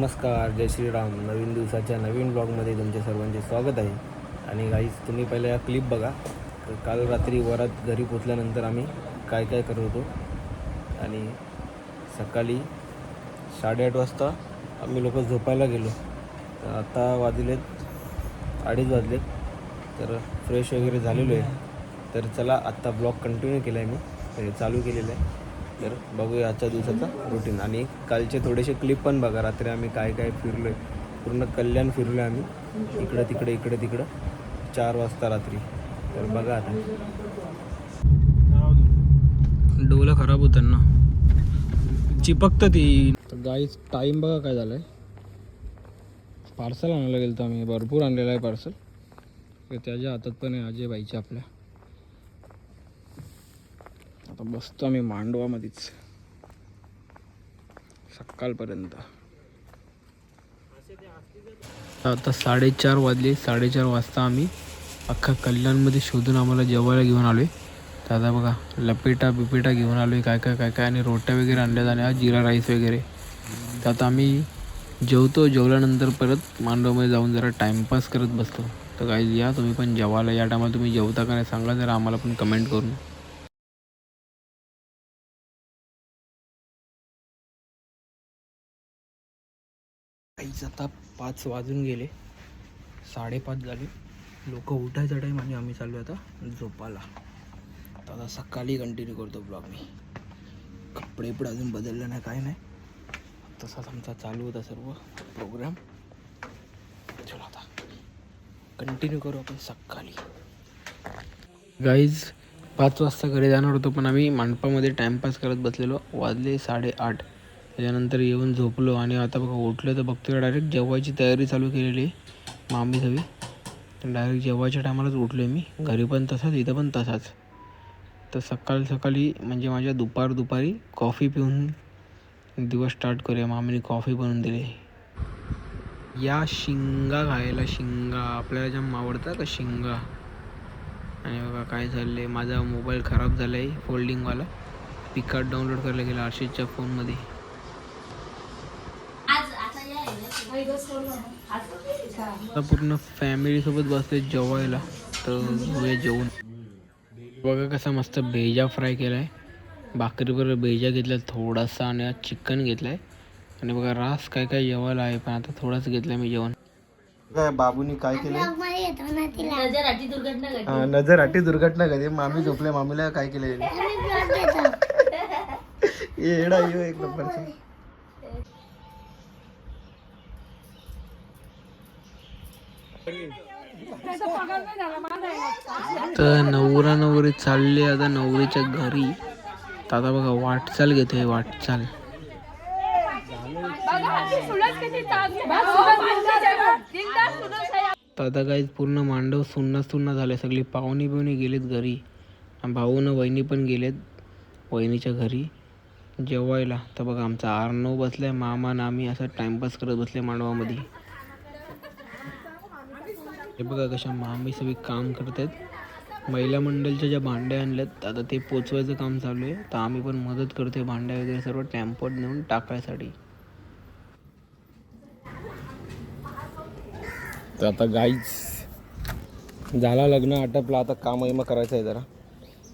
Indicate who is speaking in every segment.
Speaker 1: नमस्कार, जय श्रीराम. नवीन दिवसाच्या नवीन ब्लॉगमध्ये तुमचे सर्वांचे स्वागत आहे. आणि गाईज, तुम्ही पहिले या क्लिप बघा. तर काल रात्री वरात घरी पोचल्यानंतर आम्ही काय काय करत होतो. आणि सकाळी 8:30 वाजता आम्ही लोक झोपायला गेलो. तर आता वाजलेत 2:30 वाजलेत. तर फ्रेश वगैरे झालेलो आहे. तर चला, आत्ता ब्लॉग कंटिन्यू केला आहे मी, चालू केलेलं आहे. तर बघूया आजच्या दिवसाचा रुटीन. आणि कालचे थोडेसे क्लिप पण बघा. रात्री आम्ही काय काय फिरलो आहे. पूर्ण कल्याण फिरलो आहे आम्ही, इकडं तिकडं 4 वाजता रात्री. तर बघा आता. डोलं खराब होतं ना, चिपकतं ती. तर गाईच टाईम बघा काय झालं आहे. पार्सल आणायला गेलो तर आम्ही, भरपूर आणलेलं आहे पार्सल. त्याच्या हातात पण आहे अजय बाईच्या आपल्या. आता बसतो आम्ही मांडवामध्येच सकाळपर्यंत. आता 4:30 वाजले. 4:30 वाजता आम्ही अख्खा कल्याणमध्ये शोधून आम्हाला जेवायला घेऊन आलो आहे. तर आता बघा, लपेटा बिपेटा घेऊन आलो आहे, काय काय आणि रोट्या वगैरे आणल्यात आणि जिरा राईस वगैरे. तर आता आम्ही जेवतो. जेवल्यानंतर परत मांडवामध्ये जाऊन जरा टाईमपास करत बसतो. तर काय, या तुम्ही पण जेवायला. या टायमाला तुम्ही जेवता का नाही सांगा जरा आम्हाला पण कमेंट करून. काहीच आता 5 वाजून गेले, 5:30 झाले. लोक उठायचा टाईम आणि आम्ही चाललो आता झोपायला. तर आता सकाळी कंटिन्यू करतो ब्लॉग मी. कपडे पण अजून बदलले नाही, काय नाही, तसाच आमचा चालू होता सर्व प्रोग्राम. चला आता कंटिन्यू करू आपण सकाळी. गाईज, 5 वाजता घरी जाणार होतो, पण आम्ही मांडपामध्ये टाईमपास करत बसलेलो. वाजले 8:30. त्याच्यानंतर येऊन झोपलो आणि आता बघा उठलं तर बघतोय डायरेक्ट जेवायची तयारी चालू केलेली आहे मामी हवी. तर डायरेक्ट जेवायच्या टायमालाच उठलो आहे मी. घरी पण तसाच, इथं पण तसाच. तर सकाळी म्हणजे माझ्या दुपारी कॉफी पिऊन दिवस स्टार्ट करूया. मामीने कॉफी बनवून दिली. या शिंगा खायला. शिंगा आपल्याला जाम आवडतात का शिंगा. आणि बघा काय झालं आहे, माझा मोबाईल खराब झाला आहे फोल्डिंगवाला. पिकआर्ट डाउनलोड करायला गेला आशिषच्या फोनमध्ये. आता पूर्ण फॅमिलीसोबत बसले जेवायला. तर जेवून बघा कसा मस्त भेजा फ्राय केला आहे. भाकरीवर भेजा घेतला थोडासा आणि आज चिकन घेतलं आहे. आणि बघा रास काय काय जेवायला आहे, पण आता थोडंच घेतलं मी जेवण. काय बाबूनी काय केलंय, नजर दुर्घटना कधी. मामी झोपले, मामीला काय केलंय येडा येऊ एक नंबरचा. तर नवरा नवरी चालले आता नवरीच्या घरी. तर आता बघा वाटचाल घेते, वाटचाल. तर आता काही पूर्ण मांडव सुन्ना झाले. सगळी पाहुणी बिवणी गेलेत घरी. भाऊ न वहिनी पण गेलेत वहिनीच्या घरी जेवायला. तर बघा आमचा आर्नव बसलाय, मामा आणि आम्ही असं टाइमपास करत बसले मांडवामध्ये. हे बघा कशा मामी सगळी काम करतात. महिला मंडळच्या ज्या भांड्या आणल्यात आता ते पोचवायचं काम चालू आहे. तर आम्ही पण मदत करतोय भांड्या वगैरे सर्व टेम्पोत नेऊन टाकायसाठी. तर आता गाईच झाला, लग्न आटपला, आता काम करायचं आहे जरा.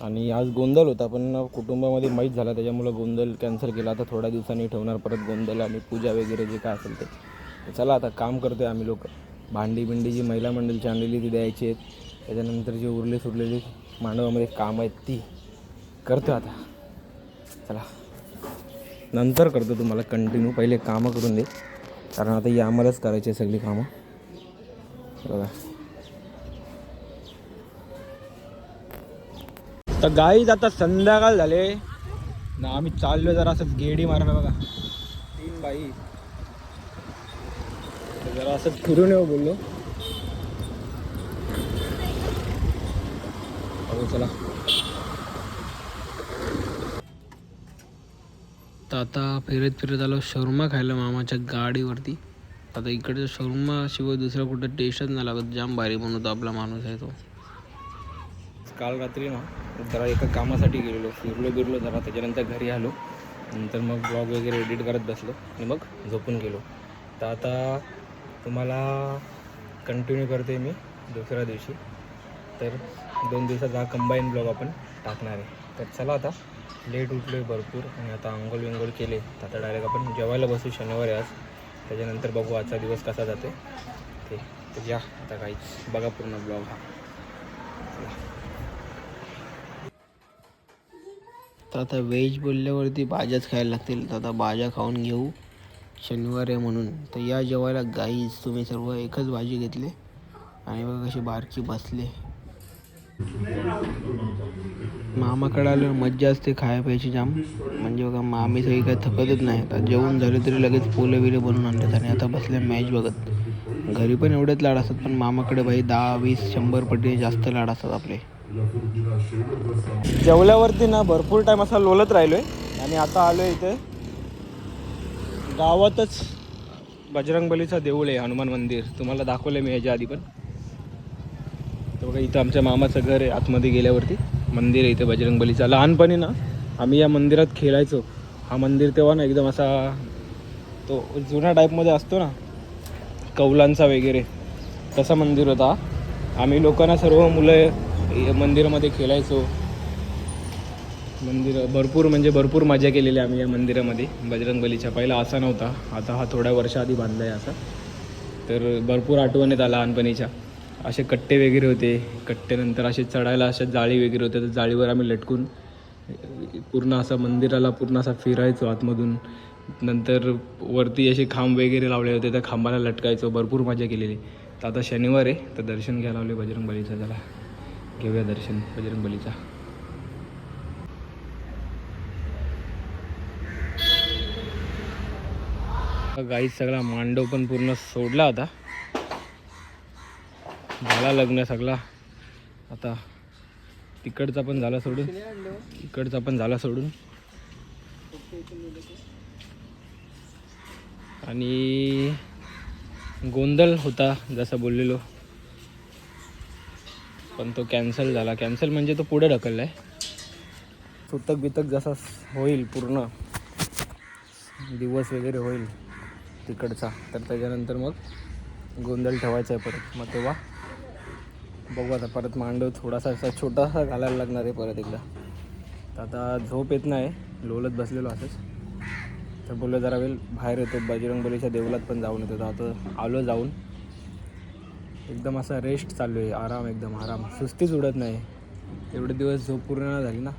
Speaker 1: आणि आज गोंधळ होता, पण कुटुंबामध्ये माहीत झाला त्याच्यामुळं गोंधळ कॅन्सल केला. आता थोड्या दिवसांनी ठेवणार परत गोंधळ आणि पूजा वगैरे जे काय असेल ते. चला आता काम करतोय आम्ही लोक. भांडी जी महिला मंडळीची आणलेली ती द्यायची आहेत. त्याच्यानंतर जे उरलेली मांडवामध्ये कामं आहेत ती करतो आता. चला नंतर करतो तुम्हाला कंटिन्यू. पहिले कामं करून दे, कारण आता ही आम्हालाच करायची सगळी कामं. बघा तर गाईच आता संध्याकाळ झाले ना, आम्ही चाललो जरा असं गेडी मारायला. बघा 3 बाई जरा असं फिरून येऊ बोललो. चला तर आता फिरत आलो शोरमा खायला मामाच्या गाडीवरती. आता इकडच्या शोरमा शिवाय दुसरा कुठं टेस्टच नाही लागत. जाम भारी बनवतो आपला माणूस आहे तो. काल रात्री ना जरा एका कामासाठी गेलेलो, फिरलो जरा. त्याच्यानंतर घरी आलो. नंतर मग ब्लॉग वगैरे एडिट करत बसलो आणि मग झोपून गेलो. तर आता तुम्हाला कंटिन्यू करते मी दुसऱ्या दिवशी. तर 2 दिवसाचा हा कंबाईन ब्लॉग आपण टाकणार आहे. तर चला आता लेट उठलो आहे भरपूर आणि आता आंघोळ विंघोळ केले. तर आता डायरेक्ट आपण जेवायला बसू. शनिवार आहे आज. त्याच्यानंतर बघू आजचा दिवस कसा जाते ते. तर या आता काहीच बघा पूर्ण ब्लॉग हा. तर आता व्हेज बोलल्यावरती भाज्याच खायला लागतील. तर आता भाज्या खाऊन घेऊ. शनिवार आहे म्हणून. तर या जेवायला गाईज तुम्ही सर्व एकच भाजी घेतली आणि बघा कशी बारकी बसले. मामाकडे आल्यावर मज्जा असते खाया प्यायची जाम. म्हणजे बघा मामी सगळी काही थकतच नाही. आता जेवण झालं तरी लगेच पोले बिले बनवून आणतात आणि आता बसल्या मॅच बघत. घरी पण एवढेच लाड असतात पण मामाकडे भाई 10, 20, 100 पटी जास्त लाड असतात आपले. जेवल्यावरती ना भरपूर टाईम असा लोलत राहिलो आहे आणि आता आलो आहे इथे गावातच बजरंगबलीचा देऊळ आहे, हनुमान मंदिर. तुम्हाला दाखवलं मी याच्या आधी पण. तर बघा इथं आमच्या मामाचं घर आहे. आतमध्ये गेल्यावरती मंदिर आहे इथे बजरंगबलीचा. लहानपणी ना आम्ही या मंदिरात खेळायचो. हा मंदिर तेव्हा ना एकदम असा तो जुन्या टाईपमध्ये असतो ना कौलांचा वगैरे, तसा मंदिर होता. आम्ही लोकांना सर्व मुलं मंदिरामध्ये खेळायचो. मंदिर भरपूर म्हणजे भरपूर मजा केलेली आम्ही या मंदिरामध्ये बजरंगबलीच्या. पहिला असा नव्हता, आता हा थोड्या वर्षाआधी बांधला आहे असा. तर भरपूर आठवण येतात लहानपणीच्या. असे कट्टे वगैरे होते. कट्टेनंतर असे चढायला अशा जाळी वगैरे होते. तर जाळीवर आम्ही लटकून पूर्ण असा मंदिराला पूर्ण असा फिरायचो आतमधून. नंतर वरती असे खांब वगैरे लावले होते, त्या खांबाला लटकायचो. भरपूर मजा केलेली. तर आता शनिवार आहे तर दर्शन घ्यायला लावले बजरंगबलीचं. चला घेऊया दर्शन बजरंगबलीचा. गाईच सगळा मांडव पण पूर्ण सोडला आता. झाला लग्न सगळा. आता तिकडचा पण झाला सोडून, इकडचा पण झाला सोडून. आणि गोंधळ होता जसं बोललेलो, पण तो कॅन्सल झाला. कॅन्सल म्हणजे तो पुढे ढकलला आहे. सुतक बितक जसा होईल पूर्ण दिवस वगैरे होईल तिकडचा, तर त्याच्यानंतर मग गोंधळ ठेवायचा आहे परत. मग तेव्हा बघू. आता परत मांडव थोडासा असा छोटासा घालायला लागणार आहे परत एकदा. तर आता झोप येत नाही, लोलत बसलेलो असंच. तर बोललो जरा वेळ बाहेर येतो, बजरंगबलीच्या देवळात पण जाऊन येतो. तर आता आलो जाऊन. एकदम असा रेस्ट चालू आहे, आराम, एकदम आराम. सुस्तीच उडत नाही. एवढे दिवस झोप पूर्ण नाही झाली ना.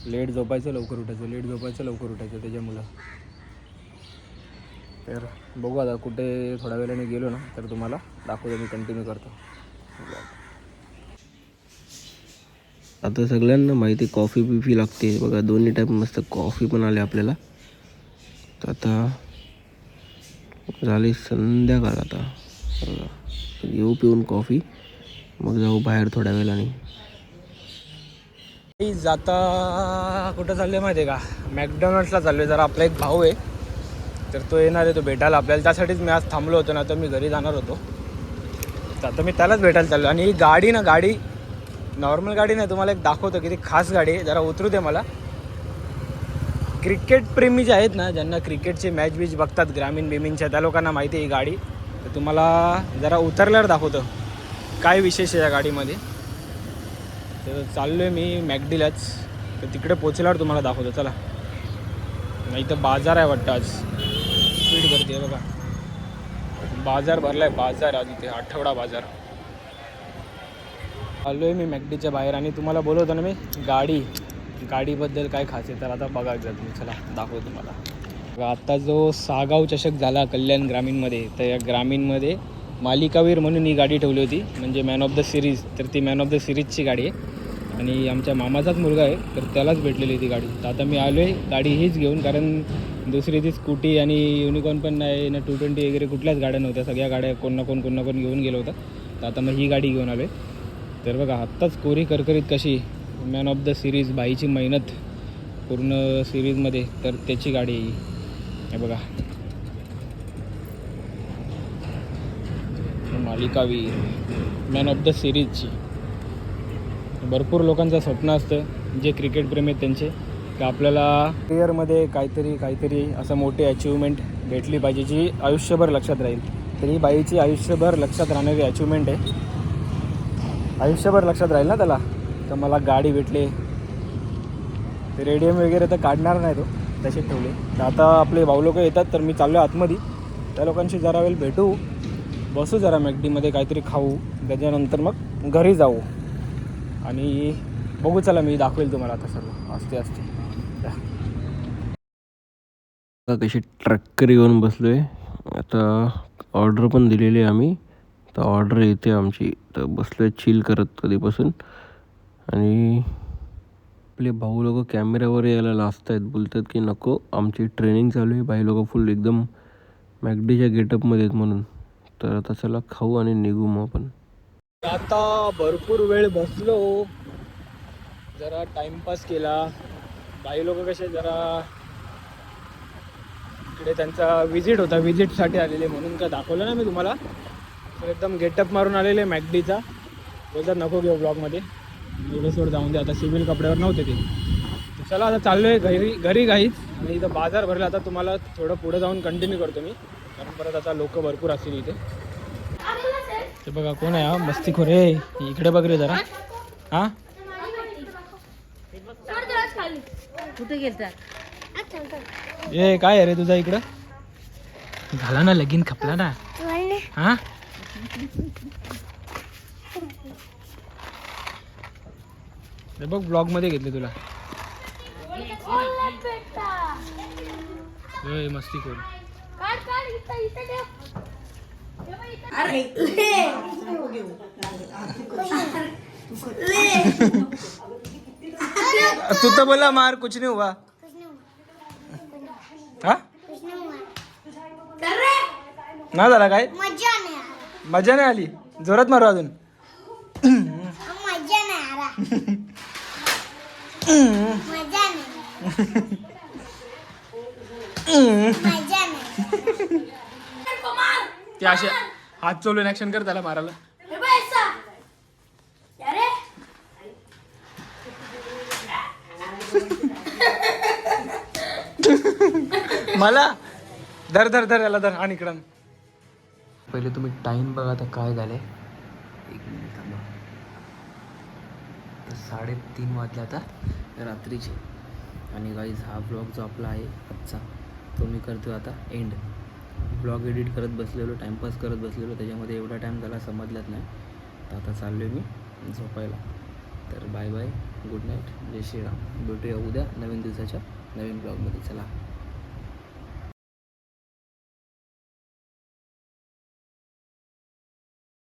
Speaker 1: लेट झोपायचं लवकर उठायचं, लेट झोपायचं लवकर उठायचं त्याच्यामुळं. तर बघू आता कुठे थोड्या वेळाने गेलो ना तर तुम्हाला दाखवतो. मी कंटिन्यू करतो. आता सगळ्यांना माहिती कॉफी बिफी लागते बघा. दोन्ही टाईप मस्त कॉफी पण आले आपल्याला. तर आता झाली संध्याकाळ. आता येऊ पिऊन कॉफी, मग जाऊ बाहेर थोड्या वेळाने. जाता कुठं चाललं आहे माहिती आहे का? मॅकडॉनल्ड्सला चाललो आहे. जरा आपला एक भाऊ आहे तर तो येणार आहे, तो भेटायला आपल्याला. त्यासाठीच मी आज थांबलो होतो ना, तर मी घरी जाणार होतो. तर आता मी त्यालाच भेटायला चाललो. आणि ही गाडी ना, गाडी नॉर्मल गाडी नाही, तुम्हाला एक दाखवतो किती खास गाडी आहे. जरा उतरू दे मला. क्रिकेट प्रेमी जे आहेत ना, ज्यांना क्रिकेटचे मॅच बीच बघतात ग्रामीण बिमीनच्या, त्या लोकांना माहिती आहे ही गाडी. तर तुम्हाला जरा उतरल्यावर दाखवतो काय विशेष आहे या गाडीमध्ये. तर चाललो आहे मी मॅकडीलाच. तर तिकडे पोचल्यावर तुम्हाला दाखवतो. चला. नाही तर बाजार आहे वाटतं आज. स्पीड करते आहे बघा. बाजार भरला आहे, बाजार आज इथे, आठवडा बाजार. आलो आहे मी मॅकडीच्या बाहेर आणि तुम्हाला बोलवतो ना मी गाडीबद्दल काय खास आहे तर आता बघायचं तुम्ही. चला दाखवतो तुम्हाला. आता जो सागाव चषक झाला कल्याण ग्रामीणमध्ये, तर या ग्रामीणमध्ये मालिकावीर म्हणून ही गाडी ठेवली होती, म्हणजे मॅन ऑफ द सिरीज. तर ती मॅन ऑफ द सिरीजची गाडी आहे आणि आमच्या मामाचाच मुलगा आहे तर त्यालाच भेटलेली ती गाडी. तर आता मी आलो आहे गाडी हीच घेऊन, कारण दुसरी ती स्कूटी आणि युनिकॉर्न पण नाही ना, 220 वगैरे कुठल्याच गाड्या नव्हत्या. सगळ्या गाड्या कोण ना कोण घेऊन गेलो होता. तर आता मग ही गाडी घेऊन आलो आहे. तर बघा आत्ताच कोरी करकरीत कशी मॅन ऑफ द सिरीज, बाईची मेहनत पूर्ण सिरीजमध्ये, तर त्याची गाडी आहे ही. हे बघा मालिकावीर मॅन ऑफ द सिरीजची. भरपूर लोकांचं स्वप्न असतं जे क्रिकेट प्रेमी आहेत त्यांचे, की आपल्याला करिअरमध्ये काहीतरी असं मोठी अचिव्हमेंट
Speaker 2: भेटली पाहिजे, जी आयुष्यभर लक्षात राहील. तर ही बाईची आयुष्यभर लक्षात राहणारी अचिव्हमेंट आहे. आयुष्यभर लक्षात राहील ना त्याला. तर मला गाडी भेटले. ते रेडियम वगैरे तर काढणार नाही तो, तसेच ठेवले. तर आता आपले भाऊ लोक येतात, तर मी चाललो आतमध्ये. त्या लोकांशी जरा वेळ भेटू, बसू जरा मॅकडीमध्ये काहीतरी खाऊ, त्याच्यानंतर मग घरी जाऊ. आणि बघू, चला मी दाखवेल तुम्हाला आता सर्व असते.
Speaker 1: कशी ट्रॅकर येऊन बसलो आहे. आता ऑर्डर पण दिलेली आहे आम्ही. तर ऑर्डर येते आमची. तर बसलो आहे चिल करत कधीपासून. आणि आपले भाऊ लोक कॅमेऱ्यावर यायला लाजत आहेत, बोलतात की नको, आमची ट्रेनिंग चालू आहे. बाई लोक फुल एकदम मॅकडीच्या गेटअपमध्ये आहेत म्हणून. तर आता चला खाऊ आणि निघू मग आपण.
Speaker 2: आता भरपूर वेळ बसलो, जरा टाइमपास केला. बाई लोक कसे जरा इकडे त्यांचा विजिट होता, विजिटसाठी आलेले, म्हणून काय दाखवलं ना मी तुम्हाला. तर एकदम गेटअप मारून आलेले मॅकडीचा. बोलतात नको घेऊ ब्लॉगमध्ये, एवढं सोड जाऊन दे, आता सिव्हिल कपड्यावर नव्हते ते. चला आता चाललो आहे घरी घाईच. आणि इथं बाजार भरला. आता तुम्हाला थोडं पुढं जाऊन कंटिन्यू करतो मी, कारण परत आता लोक भरपूर असतील इथे. ते बघा कोण आहे हा मस्तीखोर रे, इकडे बघ रे जरा. हा
Speaker 3: कुठे गेलता?
Speaker 2: ए काय आहे रे तुझा इकडं? झाला ना लगीन, खपला ना. हा ते बघ ब्लॉग मध्ये घेतले तुला. मस्ती करू. तू तर बोला मार कुछ नहीं हुआ. हा ना झाला काय? मजा नाही आली. जोरात मारू अजून. ते असे हात चोलून ऍक्शन कर त्याला मारायला. मला धर धर धर याला धर. आणि इकडं पहिले तुम्ही टाइम बघा आता काय झालंय. 1 मिनिट थांबा. 3:30 वाजले आता रात्रीचे. आणि गाईज हा ब्लॉग जो आपला आहे आजचा, तो मी करतो आता एंड. ब्लॉग एडिट करत बसलेलो, टाईमपास करत बसलेलो, त्याच्यामध्ये एवढा टाईम झाला समजलाच नाही. तर आता चाललो आहे मी झोपायला. तर बाय बाय, गुड नाईट, जय श्रीराम. भेटूया उद्या नवीन दिवसाच्या नवीन ब्लॉगमध्ये. चला.